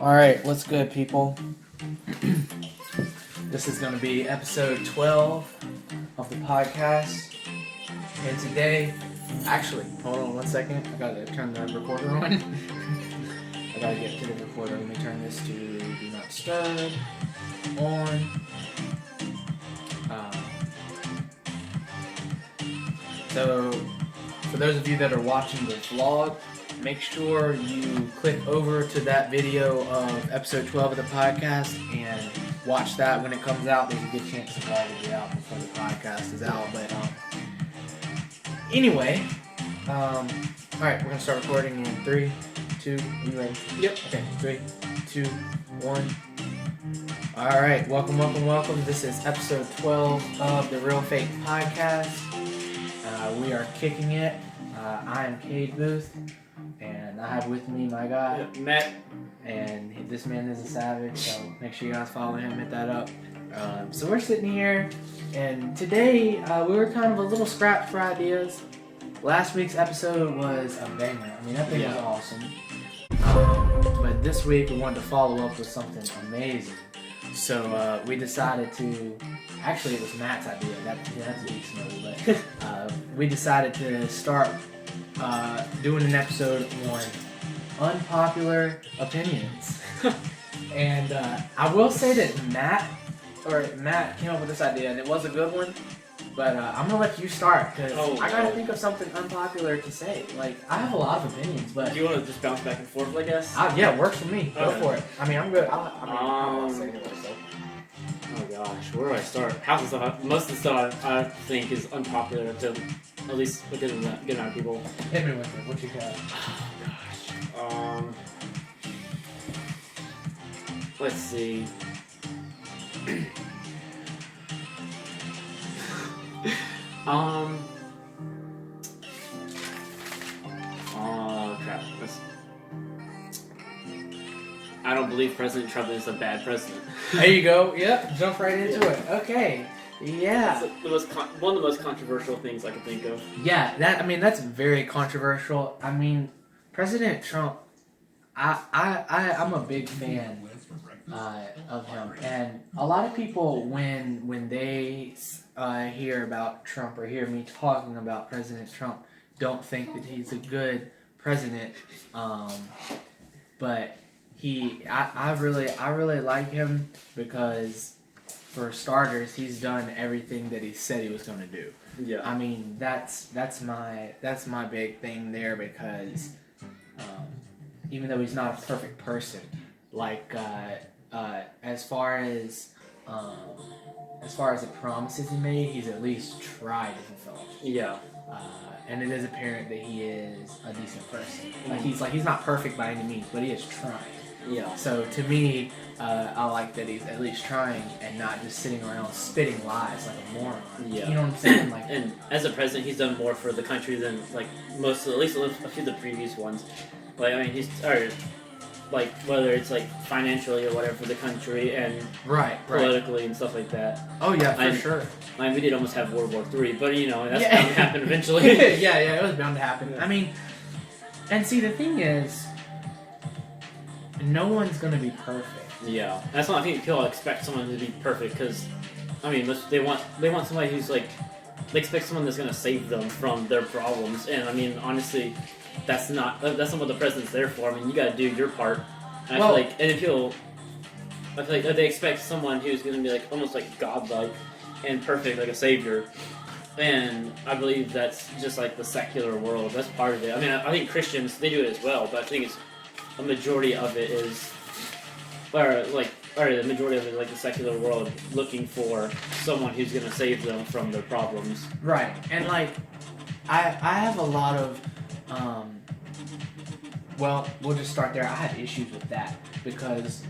Alright, what's good, people? This is going to be episode 12 of the podcast. And today, actually, hold on one second. I gotta turn the recorder on. I gotta get to the recorder. Let me turn this to Do Not Disturb on. So, for those of you that are watching the vlog, make sure you click over to that video of episode 12 of the podcast and watch that when it comes out. There's a good chance it'll already be out before the podcast is out. But anyway, alright, we're going to start recording in 3, 2, are you ready? Yep. Okay, 3, 2, 1. Alright, welcome. This is episode 12 of the RealFake Podcast. We are kicking it. I am Cade Booth. And I have with me my guy, Matt. And this man is a savage, so make sure you guys follow him, hit that up. So we're sitting here, and today we were kind of a little scrapped for ideas. Last week's episode was a banger. I mean, that thing was awesome. But this week we wanted to follow up with something amazing. So we decided to, actually it was Matt's idea, that's a decent movie, but we decided to start doing an episode on unpopular opinions. And I will say that Matt came up with this idea, and it was a good one. But I'm gonna let you start because I gotta think of something unpopular to say. Like, I have a lot of opinions, but Do you want to just bounce back and forth, I guess? Yeah, it works for me. Go Okay. for it. I mean, I'm good. I'll say anyway, so. Oh gosh, where do I start? Half the stuff, most of the stuff I think is unpopular to at least a good amount of people. Hit me with it. What you got? Oh gosh. Let's see. Oh crap. I don't believe President Trump is a bad president. There you go. Yep. Jump right into it. Okay. Yeah. That's one of the most controversial things I can think of. Yeah. That's very controversial. I mean, President Trump. I'm a big fan of him, and a lot of people when they hear about Trump or hear me talking about President Trump, don't think that he's a good president. But I really like him because, for starters, he's done everything that he said he was going to do. Yeah. I mean, that's my big thing there because even though he's not a perfect person, like as far as the promises he made, he's at least tried to fulfill them. Yeah. And it is apparent that he is a decent person. He's not perfect by any means, but he is trying. Yeah. So to me, I like that he's at least trying and not just sitting around spitting lies like a moron. Yeah. You know what I'm saying? Like, and as a president, he's done more for the country than at least a few of the previous ones. Like, I mean, whether it's like financially or whatever for the country and politically and stuff like that. Oh yeah, for sure. I mean, we did almost have World War III, but that's bound to happen eventually. yeah, it was bound to happen. Yeah. I mean, and see, the thing is, no one's gonna be perfect. Yeah, that's why I think people expect someone to be perfect because, I mean, they want somebody who's like, they expect someone that's gonna save them from their problems, and I mean, honestly, that's not what the president's there for. I mean, you gotta do your part. And I feel like they expect someone who's gonna be like almost like godlike and perfect, like a savior. And I believe that's just like the secular world. That's part of it. I mean, I think Christians, they do it as well, but I think it's a majority of it is, or the majority of it is like the secular world looking for someone who's gonna save them from their problems. Right, and like, I have a lot of, well, we'll just start there. I had issues with that because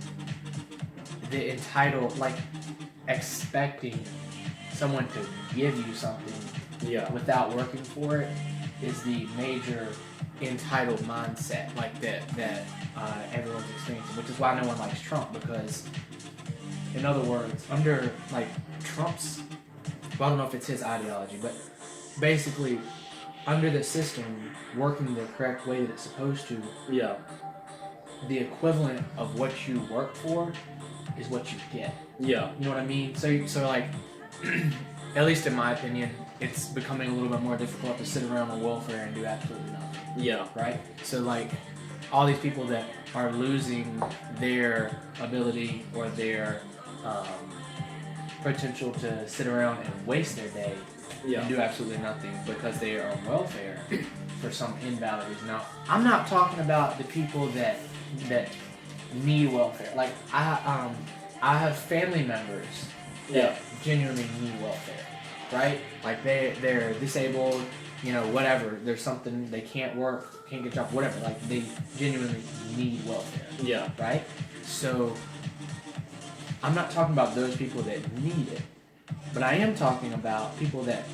the entitled, like, expecting someone to give you something without working for it is the major entitled mindset, like that everyone's experiencing, which is why no one likes Trump, because, in other words, under like Trump's, well, I don't know if it's his ideology, but basically under the system working the correct way that it's supposed to, the equivalent of what you work for is what you get. Yeah. You know what I mean? So like, at least in my opinion, it's becoming a little bit more difficult to sit around on welfare and do absolutely nothing. Yeah. Right? So like, all these people that are losing their ability or their potential to sit around and waste their day and do absolutely nothing because they are on welfare for some invalid reason. Now, I'm not talking about the people that need welfare. Like I have family members that genuinely need welfare, right? Like they're disabled, you know, whatever. There's something they can't work, can't get a job, whatever. Like they genuinely need welfare. Yeah. Right? So I'm not talking about those people that need it, but I am talking about people that,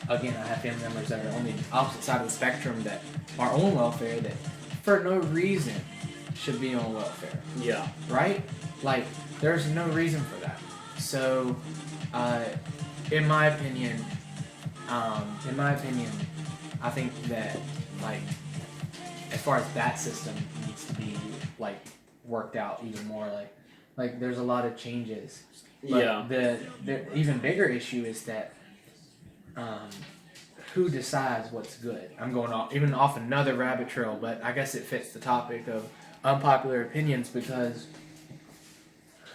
again, I have family members that are on the opposite side of the spectrum that are on welfare that for no reason should be on welfare. Yeah. Right? Like, there's no reason for that. So, in my opinion, I think that, like, as far as that system needs to be, like, worked out even more, like there's a lot of changes. But the even bigger issue is that who decides what's good? I'm going off another rabbit trail, but I guess it fits the topic of unpopular opinions because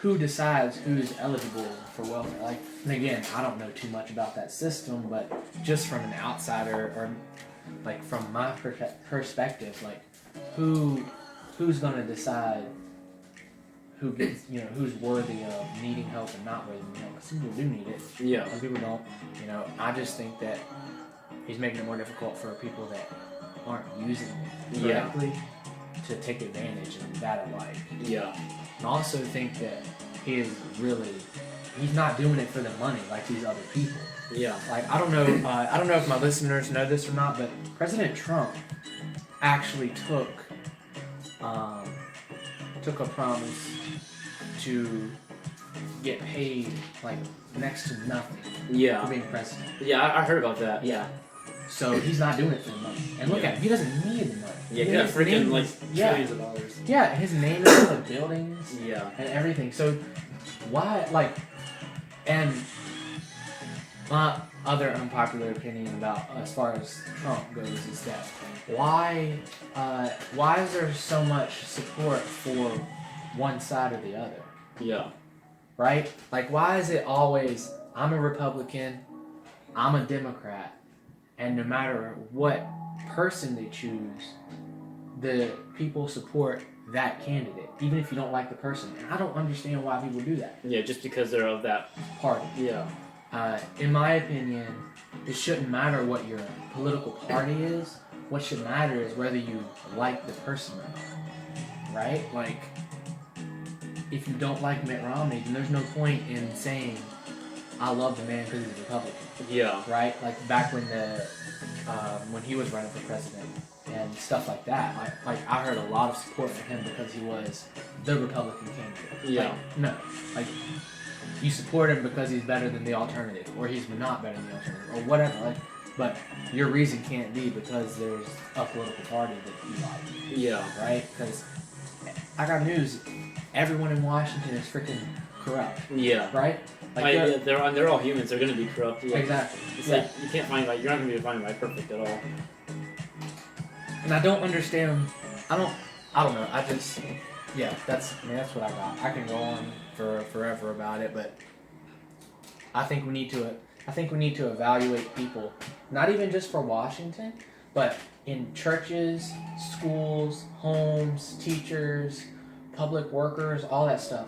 who decides who's eligible for welfare? Like, and again, I don't know too much about that system, but just from an outsider or like from my perspective, like who's going to decide who gets, you know, who's worthy of needing help and not worthy of help? Because some people do need it. Yeah. Some people don't. You know, I just think that he's making it more difficult for people that aren't using it correctly to take advantage of that alike. Yeah. And I also think that he's not doing it for the money like these other people. Yeah. Like, I don't know if my listeners know this or not, but President Trump actually took a promise to get paid like next to nothing for being president. Yeah, I heard about that. Yeah. So he's not doing it for the money. And look at him, he doesn't need the money. Yeah, he got freaking like trillions of dollars. Yeah, his name is on the buildings. Yeah. And everything. So why, like, and my other unpopular opinion about as far as Trump goes is that why is there so much support for one side or the other? Yeah. Right? Like, why is it always, I'm a Republican, I'm a Democrat, and no matter what person they choose, the people support that candidate, even if you don't like the person. And I don't understand why people do that. Yeah, just because they're of that party. Yeah. In my opinion, it shouldn't matter what your political party is. What should matter is whether you like the person or not. Right? Like, if you don't like Mitt Romney, then there's no point in saying, I love the man because he's a Republican. Yeah. Right? Like, back when when he was running for president and stuff like that. Like I heard a lot of support for him because he was the Republican candidate. Yeah. Like, no. Like, you support him because he's better than the alternative, or he's not better than the alternative, or whatever. Like, but your reason can't be because there's a political party that you like. Yeah. Right? Because I got news. Everyone in Washington is freaking corrupt. Yeah. Right? Like they're all humans. They're gonna be corrupt. Yeah. Exactly. It's like you can't find you're not gonna be able to find perfect at all. And I don't understand. I don't know. that's what I got. I can go on for forever about it, but I think we need to evaluate people, not even just for Washington, but in churches, schools, homes, teachers, public workers, all that stuff.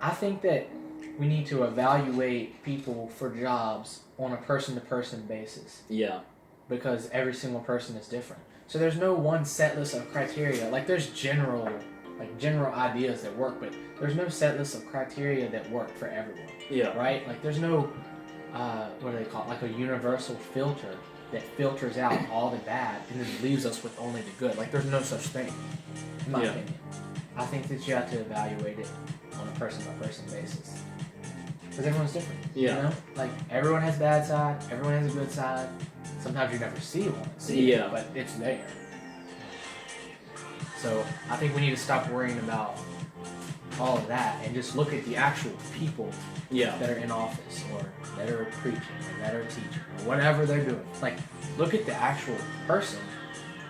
I think that we need to evaluate people for jobs on a person-to-person basis. Yeah. Because every single person is different. So there's no one set list of criteria. Like, there's general ideas that work, but there's no set list of criteria that work for everyone. Yeah. Right? Like, there's no, what do they call it? Like a universal filter that filters out all the bad and then leaves us with only the good. Like, there's no such thing, in my opinion. I think that you have to evaluate it on a person-by-person basis. Because everyone's different. Yeah. You know? Like, everyone has a bad side, everyone has a good side. Sometimes you never see one, but it's there. So I think we need to stop worrying about all of that and just look at the actual people that are in office or that are preaching or that are teaching or whatever they're doing. Like, look at the actual person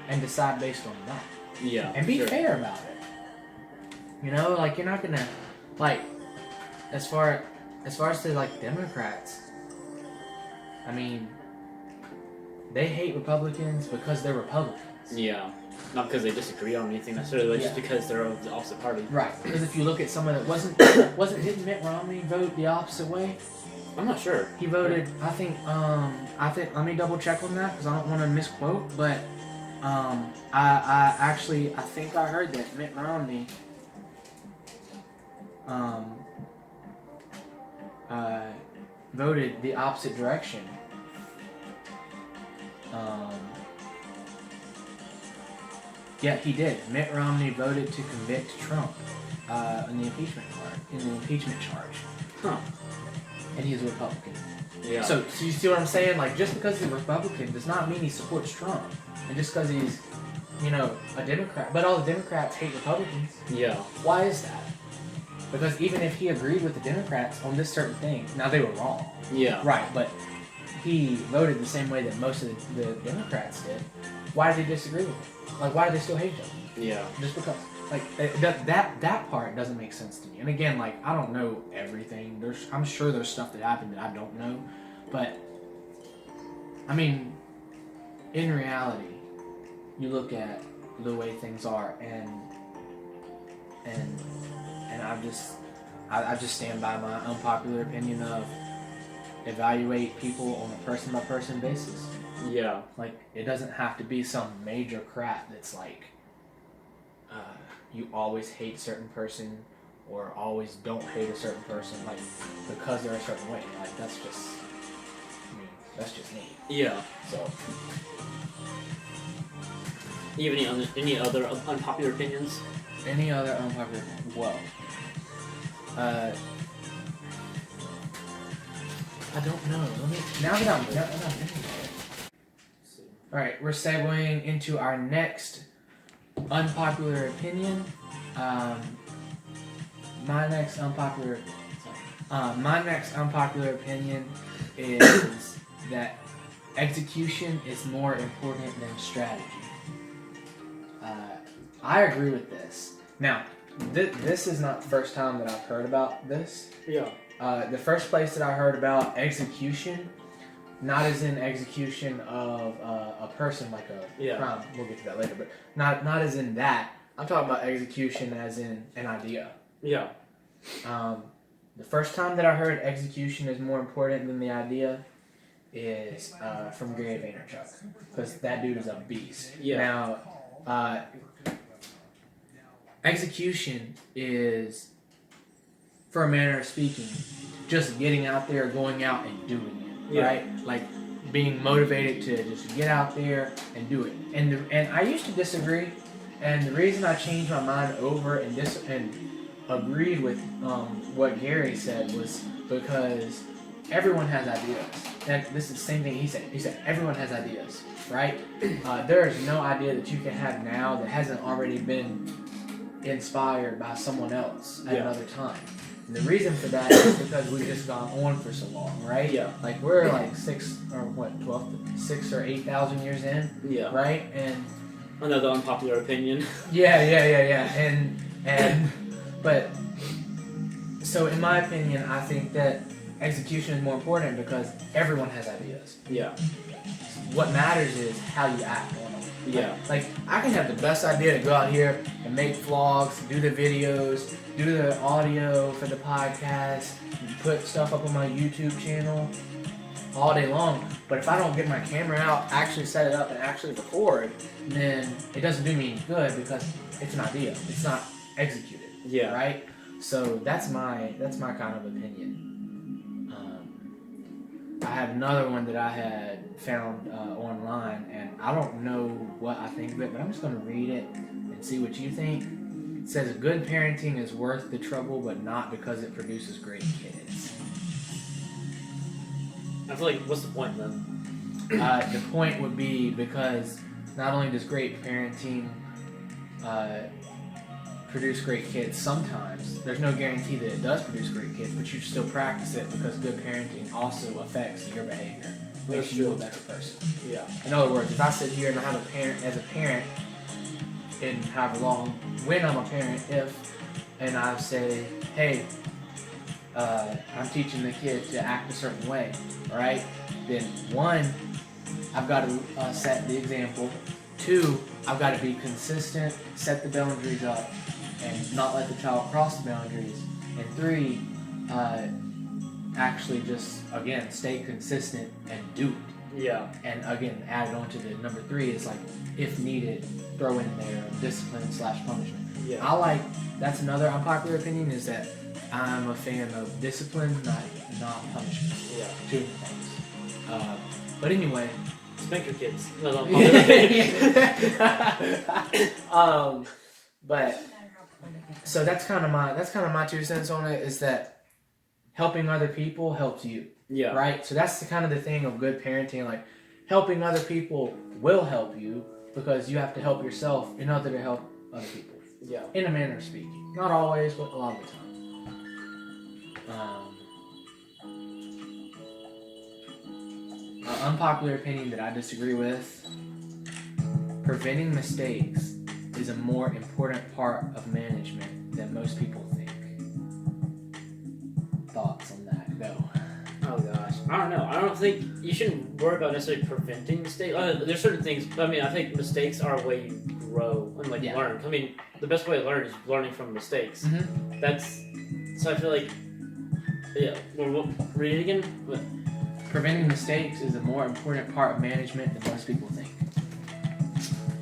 and decide based on that. Yeah. And be fair about it. You know, like, you're not gonna, like, as far as the, like, Democrats, I mean, they hate Republicans because they're Republicans. Yeah. Not because they disagree on anything necessarily, but just because they're of the opposite party. Right. Because if you look at someone that didn't Mitt Romney vote the opposite way? I'm not sure. He voted, I think, let me double check on that because I don't want to misquote, but I think I heard that Mitt Romney voted the opposite direction. Yeah, he did. Mitt Romney voted to convict Trump in the impeachment charge. Huh. And he's a Republican. Yeah. So you see what I'm saying? Like, just because he's a Republican does not mean he supports Trump. And just because he's, a Democrat. But all the Democrats hate Republicans. Yeah. Why is that? Because even if he agreed with the Democrats on this certain thing, now they were wrong. Yeah. Right, but he voted the same way that most of the Democrats did. Why did they disagree with him? Like, why do they still hate him? Yeah. Just because. Like, that part doesn't make sense to me. And again, like, I don't know everything. I'm sure there's stuff that happened that I don't know. But, I mean, in reality, you look at the way things are, and I just stand by my unpopular opinion of evaluate people on a person-by-person basis. Yeah. Like, it doesn't have to be some major crap that's like, you always hate a certain person or always don't hate a certain person, like, because they're a certain way. Like, that's just me. Yeah. So. You have any other unpopular opinions? Any other unpopular? Well, I don't know. Now that I'm thinking about it. All right, we're segueing into our next unpopular opinion. My next unpopular opinion is that execution is more important than strategy. I agree with this. Now, this is not the first time that I've heard about this. Yeah. The first place that I heard about execution, not as in execution of a person like a crime. We'll get to that later, but not as in that. I'm talking about execution as in an idea. Yeah. The first time that I heard execution is more important than the idea is from Gary Vaynerchuk, because that dude is a beast. Yeah. Now, execution is, for a manner of speaking, just getting out there, going out and doing it, right? Like, being motivated to just get out there and do it. And I used to disagree, and the reason I changed my mind over and agreed with what Gary said was because everyone has ideas. And this is the same thing he said. He said everyone has ideas, right? There is no idea that you can have now that hasn't already been inspired by someone else at another time. And the reason for that is because we've just gone on for so long, right? Yeah. Like, we're like 6 or 8,000 years in. Yeah. Right? And another unpopular opinion. Yeah. But so in my opinion, I think that execution is more important because everyone has ideas. Yeah. What matters is how you act on them. Yeah. Like, I can have the best idea to go out here and make vlogs, do the videos, do the audio for the podcast, put stuff up on my YouTube channel all day long. But if I don't get my camera out, actually set it up, and actually record, then it doesn't do me any good because it's an idea. It's not executed. Yeah. Right? So that's my kind of opinion. I have another one that I had found online, and I don't know what I think of it, but I'm just going to read it and see what you think. It says, good parenting is worth the trouble, but not because it produces great kids. I feel like, what's the point then? The point would be because not only does great parenting produce great kids sometimes. There's no guarantee that it does produce great kids, but you still practice it because good parenting also affects your behavior. Makes you a better person. Yeah. In other words, if I sit here and I have a parent as a parent, in however long, when I'm a parent, and I say, hey, I'm teaching the kid to act a certain way, right? Then one, I've got to set the example. Two, I've got to be consistent, set the boundaries up, and not let the child cross the boundaries. And three, actually just, again, stay consistent and do it. Yeah. And again, added on to the number three is like, if needed, throw in there discipline/punishment. Yeah. That's another unpopular opinion, is that I'm a fan of discipline, not punishment. Yeah. Two things. But anyway. Spank your kids. But so that's kind of my 2 cents on it, is that helping other people helps you. Yeah. Right? So that's the thing of good parenting. Like, helping other people will help you because you have to help yourself in order to help other people. Yeah. In a manner of speaking. Not always, but a lot of the time. An unpopular opinion that I disagree with: preventing mistakes is a more important part of management than most people think. Thoughts on that? Go. Oh gosh, I don't know. I don't think you shouldn't worry about necessarily preventing mistakes. There's certain things. I mean, I think mistakes are a way you grow and learn. I mean, the best way to learn is learning from mistakes. Mm-hmm. So I feel like, yeah. Well, read it again. What? Preventing mistakes is a more important part of management than most people think.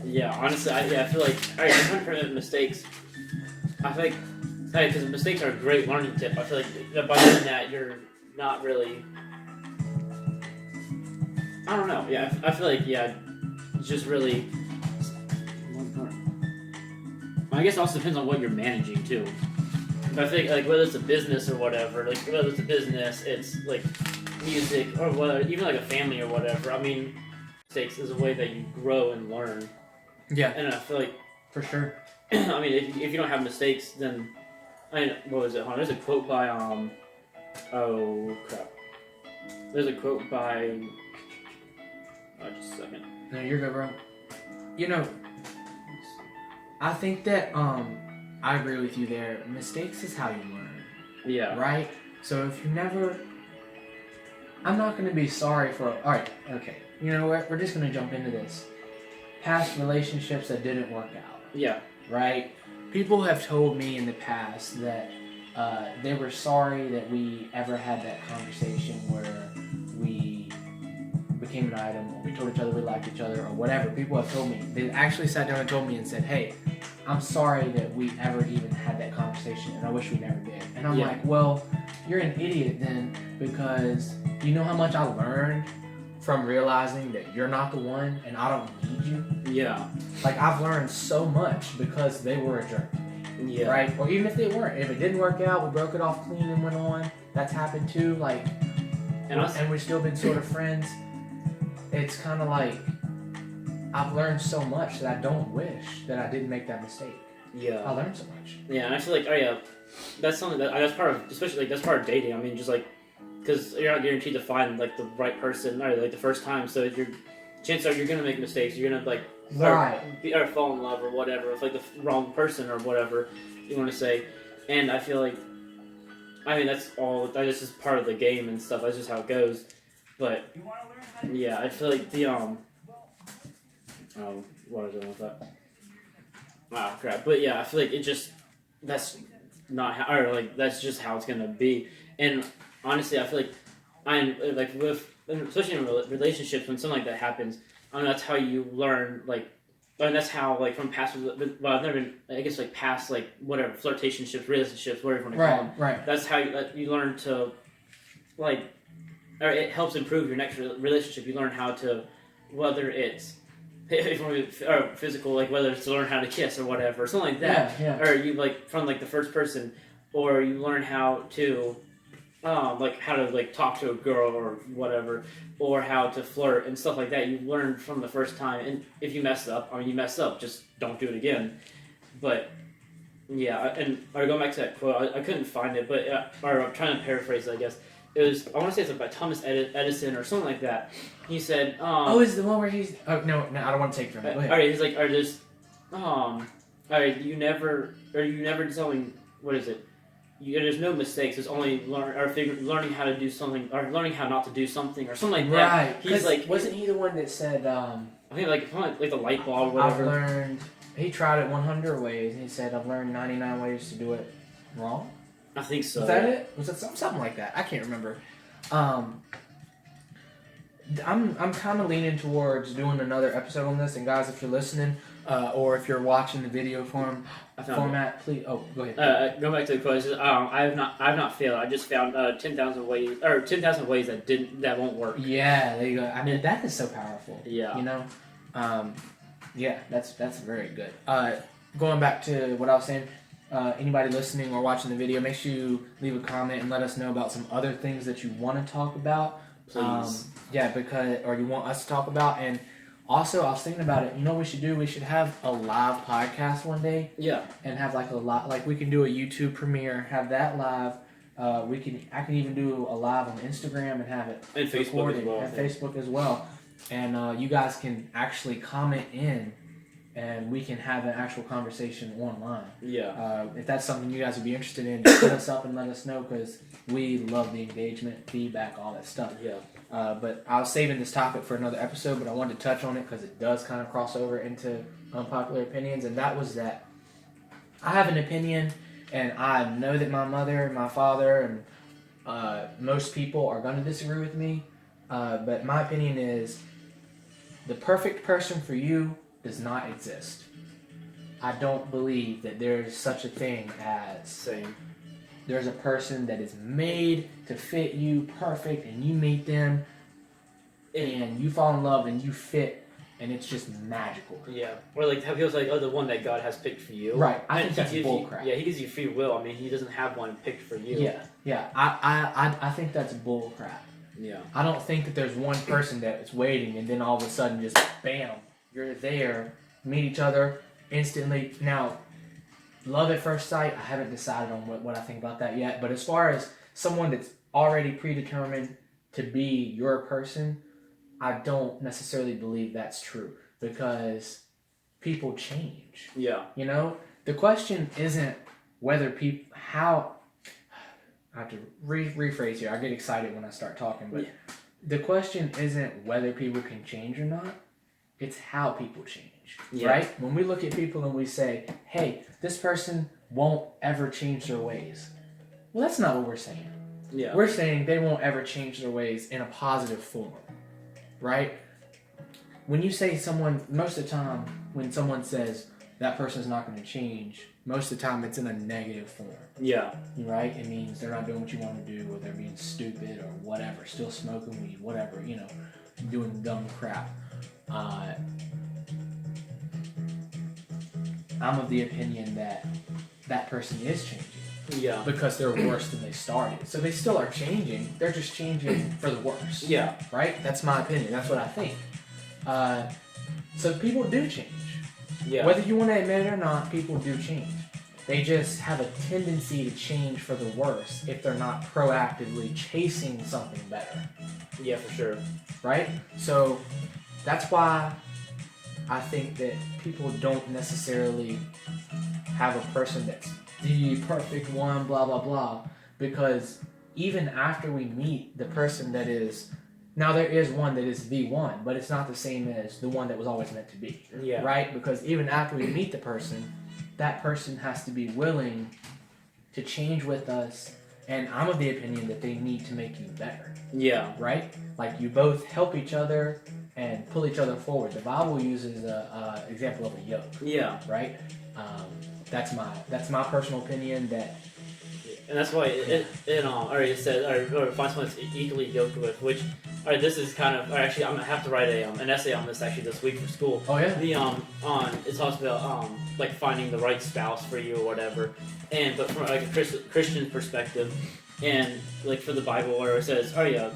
Yeah, honestly, I feel like I'm trying to prevent mistakes. I feel like, because mistakes are a great learning tip. I feel like by doing that, you're not really. I don't know. Yeah, I feel like it's just really. I guess it also depends on what you're managing too. I think like whether it's a business or whatever, like whether it's a business, it's like music or whether even like a family or whatever. I mean, mistakes is a way that you grow and learn. Yeah, and I feel like for sure. I mean, if you don't have mistakes, then what was it? There's a quote by oh crap. There's a quote by. Just a second. No, you're good, bro. You know, I think that I agree with you there. Mistakes is how you learn. Yeah. Right? So if you never... I'm not going to be sorry for... Alright, okay. You know what? We're just going to jump into this. Past relationships that didn't work out. Yeah. Right? People have told me in the past that they were sorry that we ever had that conversation where we became an item, or we told each other we liked each other, or whatever. People have told me. They actually sat down and told me and said, hey, I'm sorry that we ever even had that conversation, and I wish we never did. And I'm like, well, you're an idiot then, because you know how much I learned from realizing that you're not the one and I don't need you? Yeah. Like, I've learned so much because they were a jerk to me. Yeah. Right? Or even if they weren't. If it didn't work out, we broke it off clean and went on. That's happened too. Like, and we've still been sort of friends. It's kind of like I've learned so much that I don't wish that I didn't make that mistake. Yeah. I learned so much. Yeah, and I feel like, that's something that's part of, especially like that's part of dating. I mean, just like, because you're not guaranteed to find like the right person or like the first time, so chances are you're gonna make mistakes. You're gonna like or fall in love or whatever with like the wrong person or whatever you want to say. And I feel like, I mean, that's just part of the game and stuff. That's just how it goes. But yeah, I feel like the what was I with that? Wow, crap. But yeah, I feel like that's not how, or like that's just how it's gonna be. And honestly, I feel like I'm like especially in relationships, when something like that happens, I mean, that's how you learn. Like, and that's how like from past. Well, I've never been. I guess like past like whatever flirtationships, relationships, whatever you want to call them. Right. That's how you learn to like, or it helps improve your next relationship. You learn how to, whether it's or physical, like whether it's to learn how to kiss or whatever, something like that. Yeah. Or you like from like the first person, or you learn how to. Like how to like talk to a girl or whatever, or how to flirt and stuff like that. You learn from the first time, and if you mess up, I mean, you mess up, just don't do it again. But yeah, and going back to that quote, I couldn't find it, but or I'm trying to paraphrase it, I guess. It was, I want to say it's by Thomas Edison or something like that. He said, is the one where he's... Oh, no, I don't want to take from it. Go ahead. Alright, he's like, alright, you never did something, what is it? There's no mistakes, there's only learning how to do something, or learning how not to do something, or something like that. Right. He's like... Wasn't he the one that said, I think like the light bulb or whatever. I've learned... He tried it 100 ways, and he said, I've learned 99 ways to do it wrong. I think so. Was that it? Was it something like that? I can't remember. I'm kind of leaning towards doing another episode on this. And guys, if you're listening, or if you're watching the video format, please. Oh, go ahead. Going back to the question, I have not failed. I just found 10,000 ways that won't work. Yeah, there you go. I mean, that is so powerful. Yeah. You know. Yeah, that's very good. Going back to what I was saying. Anybody listening or watching the video, make sure you leave a comment and let us know about some other things that you want to talk about. Please. Or you want us to talk about. And also, I was thinking about it. You know what we should do? We should have a live podcast one day. Yeah. And have we can do a YouTube premiere, have that live. I can even do a live on Instagram and have it and recorded. Facebook as well. And Facebook as well. And you guys can actually comment in. And we can have an actual conversation online. Yeah. If that's something you guys would be interested in, hit us up and let us know because we love the engagement, feedback, all that stuff. Yeah. But I was saving this topic for another episode, but I wanted to touch on it because it does kind of cross over into unpopular opinions, and that was that I have an opinion, and I know that my mother, my father, and most people are going to disagree with me, but my opinion is the perfect person for you does not exist. I don't believe that there's such a thing as... Same. There's a person that is made to fit you perfect, and you meet them, and you fall in love, and you fit, and it's just magical. Yeah. Or like how feels like, the one that God has picked for you. Right. I think that's bullcrap. Yeah, he gives you free will. I mean, he doesn't have one picked for you. Yeah. I think that's bullcrap. Yeah. I don't think that there's one person that's waiting, and then all of a sudden just, bam, you're there, meet each other instantly. Now, love at first sight, I haven't decided on what I think about that yet. But as far as someone that's already predetermined to be your person, I don't necessarily believe that's true because people change. Yeah. You know, the question isn't whether people, how, I have to rephrase here. I get excited when I start talking, but the question isn't whether people can change or not. It's how people change, right? When we look at people and we say, hey, this person won't ever change their ways. Well, that's not what we're saying. Yeah. We're saying they won't ever change their ways in a positive form, right? When you say someone, most of the time, when someone says that person's not going to change, most of the time it's in a negative form. Yeah. Right? It means they're not doing what you want to do, or they're being stupid, or whatever, still smoking weed, whatever, doing dumb crap. I'm of the opinion that person is changing. Yeah. Because they're worse than they started. So they still are changing. They're just changing for the worse. Yeah. Right? That's my opinion. That's what I think. So people do change. Yeah. Whether you want to admit it or not, people do change. They just have a tendency to change for the worse if they're not proactively chasing something better. Yeah, for sure. Right? So that's why I think that people don't necessarily have a person that's the perfect one, blah, blah, blah. Because even after we meet the person that is... Now, there is one that is the one, but it's not the same as the one that was always meant to be. Yeah. Right? Because even after we meet the person, that person has to be willing to change with us. And I'm of the opinion that they need to make you better. Yeah. Right? Like, you both help each other and pull each other forward. The Bible uses an example of a yoke. Yeah. Right? That's my personal opinion. And that's why it said, or find someone that's equally yoked with, which, this is kind of, actually, I'm going to have to write an essay on this actually this week for school. Oh, yeah? It talks about, like, finding the right spouse for you or whatever, but from, like, a Christian perspective, and, like, for the Bible, where it says, actually, I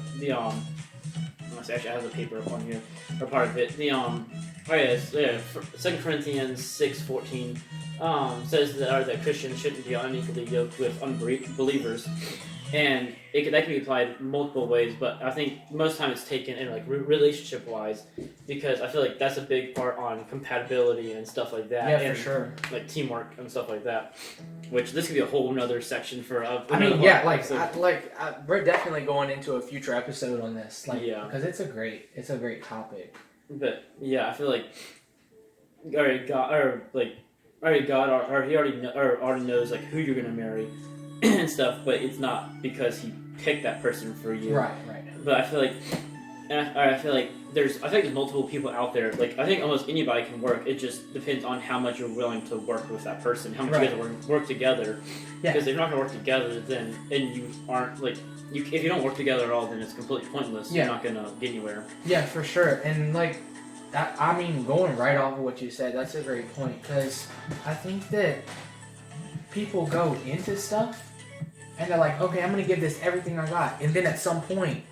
have the paper up on here, or part of it, 2 Corinthians 6:14 says that Christians shouldn't be unequally yoked with unbelievers, and that can be applied multiple ways. But I think most time it's taken in like relationship wise, because I feel like that's a big part on compatibility and stuff like that. Yeah, and, for sure. Like teamwork and stuff like that. Which this could be a whole nother section for. We're definitely going into a future episode on this, because it's a great topic. But yeah, I feel like God already knows like who you're gonna marry and stuff, but it's not because He picked that person for you. Right. But I feel like there's multiple people out there. Like I think almost anybody can work. It just depends on how much you're willing to work with that person, how much you guys work together. Yeah. Because if you're not gonna work together, then you aren't like. If you don't work together at all, then it's completely pointless. Yeah. You're not gonna get anywhere. Yeah, for sure. And going right off of what you said, that's a great point, because I think that people go into stuff and they're like, okay, I'm gonna give this everything I got, and then at some point,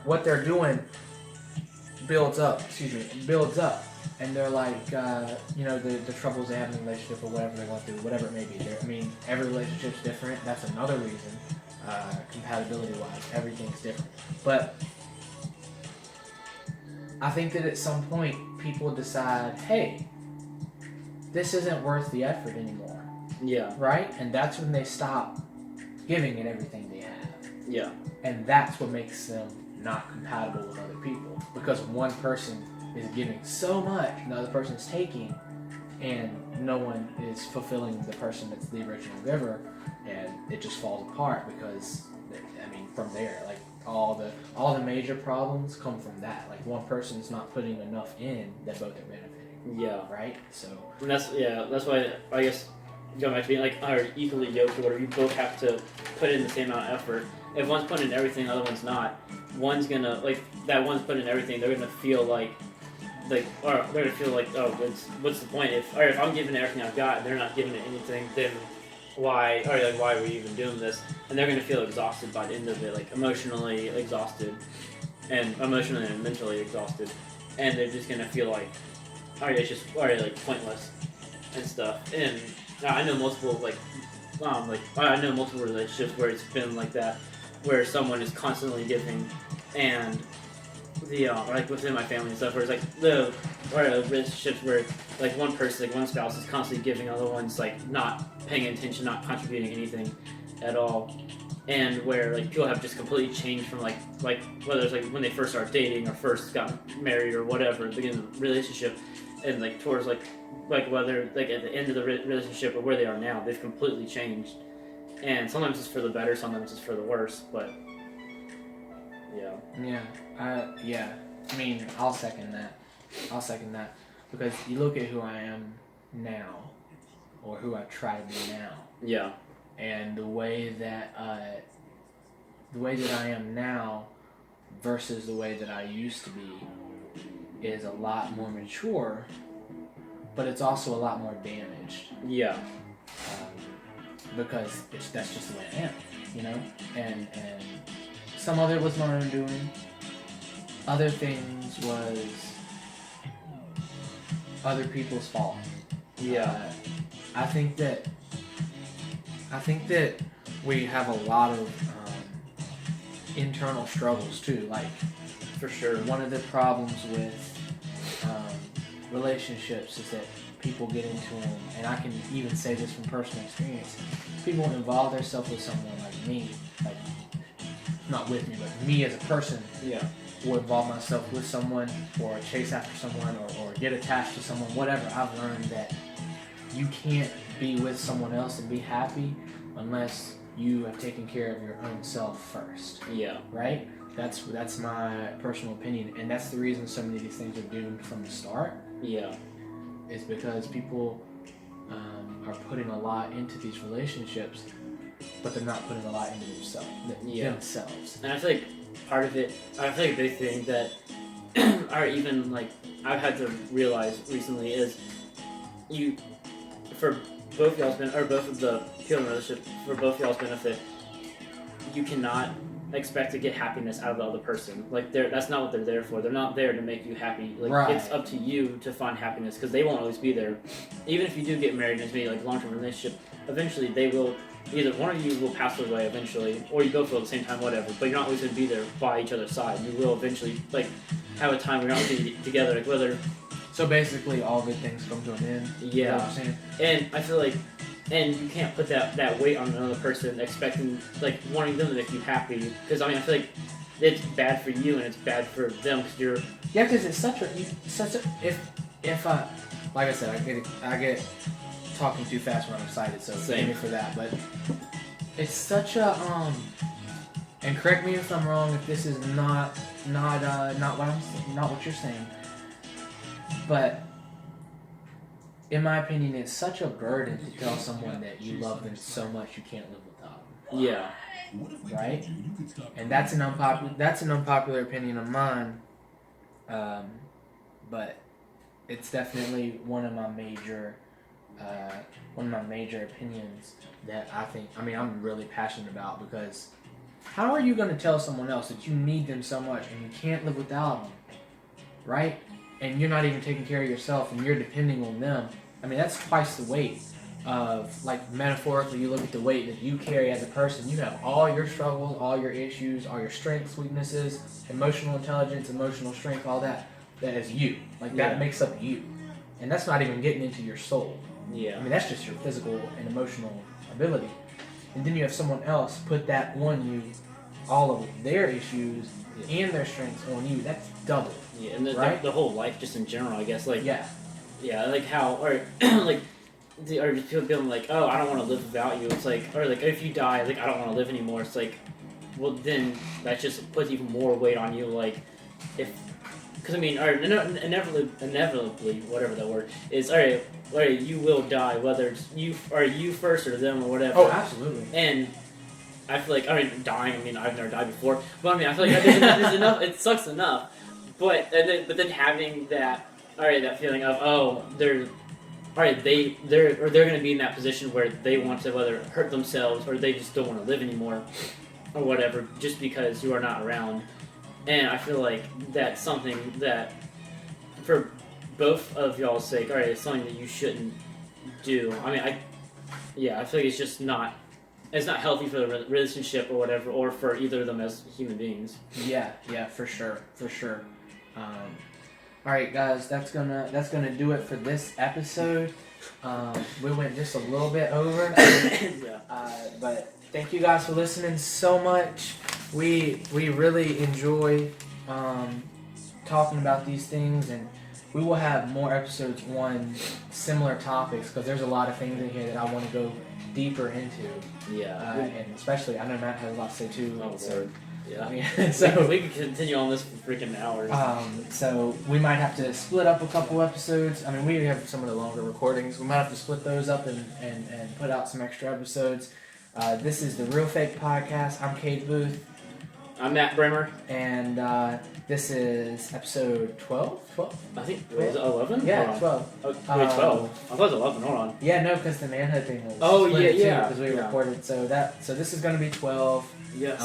what they're doing builds up, and they're like, the troubles they have in the relationship or whatever they want through, whatever it may be. Every relationship's different. That's another reason. Compatibility-wise, everything's different. But I think that at some point, people decide, hey, this isn't worth the effort anymore. Yeah. Right? And that's when they stop giving it everything they have. Yeah. And that's what makes them not compatible with other people. Because one person is giving so much, and the other person is taking, and no one is fulfilling the person that's the original giver, and it just falls apart because, from there, like all the major problems come from that. Like one person's not putting enough in that both are benefiting. Yeah. Right? So. And that's why I guess going back to being like are equally yoked or whatever, you both have to put in the same amount of effort. If one's putting in everything, the other one's not. One's gonna that one's putting in everything. They're gonna feel like, oh, what's the point? If I'm giving everything I've got, and they're not giving it anything, then why are we even doing this? And they're gonna feel exhausted by the end of it, like emotionally exhausted, and emotionally and mentally exhausted, and they're just gonna feel like, it's just pointless and stuff. And I know multiple relationships where it's been like that, where someone is constantly giving, and within my family and stuff, where it's like the relationships where like one person, like one spouse is constantly giving, other one's like not paying attention, not contributing anything at all, and where like people have just completely changed from like whether it's like when they first started dating or first got married or whatever, beginning of the relationship, and like towards like whether like at the end of the relationship or where they are now, they've completely changed, and sometimes it's for the better, sometimes it's for the worse, but yeah. I'll second that, because you look at who I am now, or who I try to be now. Yeah. And the way that I am now versus the way that I used to be is a lot more mature, but it's also a lot more damaged. Yeah. Because that's just the way I am, and some of it was my own doing. Other things was other people's fault. Yeah. I think that we have a lot of internal struggles too. Like, for sure, one of the problems with relationships is that people get into them, and I can even say this from personal experience. People involve themselves with someone like me, like not with me, but me as a person. Yeah. Will involve myself with someone, or chase after someone, or get attached to someone, whatever. I've learned that you can't be with someone else and be happy unless you have taken care of your own self first. Yeah. Right? That's my personal opinion, and that's the reason so many of these things are doomed from the start. Yeah. Is because people are putting a lot into these relationships, but they're not putting a lot into themselves. And I feel like part of it, I feel like a big thing that, or even like I've had to realize recently is, for both y'all's benefit, or both of the people in the relationship, for both y'all's benefit, you cannot expect to get happiness out of the other person. Like that's not what they're there for. They're not there to make you happy. Like Right. it's up to you to find happiness because they won't always be there. Even if you do get married and it's maybe like a long-term relationship, eventually they will. Either one of you will pass away eventually, or you both will at the same time, whatever. But you're not always going to be there by each other's side. You will eventually like have a time where you're not going to be together. Like whether. So basically, all good things come to an end. Yeah. Is that what you're saying? And I feel like, and you can't put that weight on another person, expecting like wanting them to make you happy. Because I mean, I feel like it's bad for you and it's bad for them because you're. Yeah, because it's such a if like I said, I get talking too fast when I'm excited, so Same. me for that. But it's such a and correct me if I'm wrong if this is not what you're saying, but in my opinion, it's such a burden to tell someone that you love them so much you can't live without them. Yeah. Right? And that's an unpopular opinion of mine, but it's definitely one of my major opinions that I'm really passionate about, because how are you going to tell someone else that you need them so much and you can't live without them, right? And you're not even taking care of yourself and you're depending on them. I mean, that's twice the weight of, like, metaphorically, you look at the weight that you carry as a person. You have all your struggles, all your issues, all your strengths, weaknesses, emotional intelligence, emotional strength, all that is you. Like, that makes up you. And that's not even getting into your soul. Yeah. I mean, that's just your physical and emotional ability. And then you have someone else put that on you, all of their issues and their strengths on you. That's double. Yeah, and right? the whole life just in general, I guess. Like, yeah, like how, or like, or just people being like, oh, I don't want to live without you. It's like, or like, if you die, like, I don't want to live anymore. It's like, well, then that just puts even more weight on you. Like, because I mean, or inevitably, whatever that word is, all right, you will die, whether it's you first or them or whatever. Oh, absolutely. And I feel like, I mean, dying. I mean, I've never died before, but I mean, I feel like there's enough. It sucks enough, but then having that, that feeling of they're going to be in that position where they want to whether hurt themselves or they just don't want to live anymore, or whatever, just because you are not around. And I feel like that's something that, for both of y'all's sake, it's something that you shouldn't do. I mean, I feel like it's just not. It's not healthy for the relationship or whatever, or for either of them as human beings. Yeah, for sure. All right, guys, that's gonna do it for this episode. We went just a little bit over, but thank you guys for listening so much. We really enjoy talking about these things, and we will have more episodes on similar topics because there's a lot of things in here that I want to go deeper into. Yeah. And especially, I know Matt has a lot to say too. Oh, so, yeah. So we can continue on this for freaking hours. So we might have to split up a couple episodes. I mean, we have some of the longer recordings. We might have to split those up and put out some extra episodes. This is the RealFake Podcast. I'm Cade Booth. I'm Matt Bremer. And this is episode 12? 12? I think, was it 11? Yeah, 12. Oh, wait, 12? I thought it was 11, hold on. Yeah, no, because the manhood thing was split because we recorded. So this is going to be 12. Yes.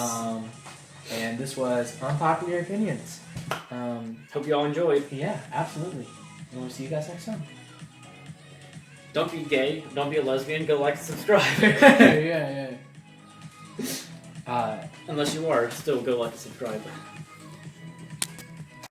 And this was Unpopular Opinions. Hope you all enjoyed. Yeah, absolutely. And we'll see you guys next time. Don't be gay. Don't be a lesbian. Go like and subscribe. yeah. Unless you are, still go like and subscribe.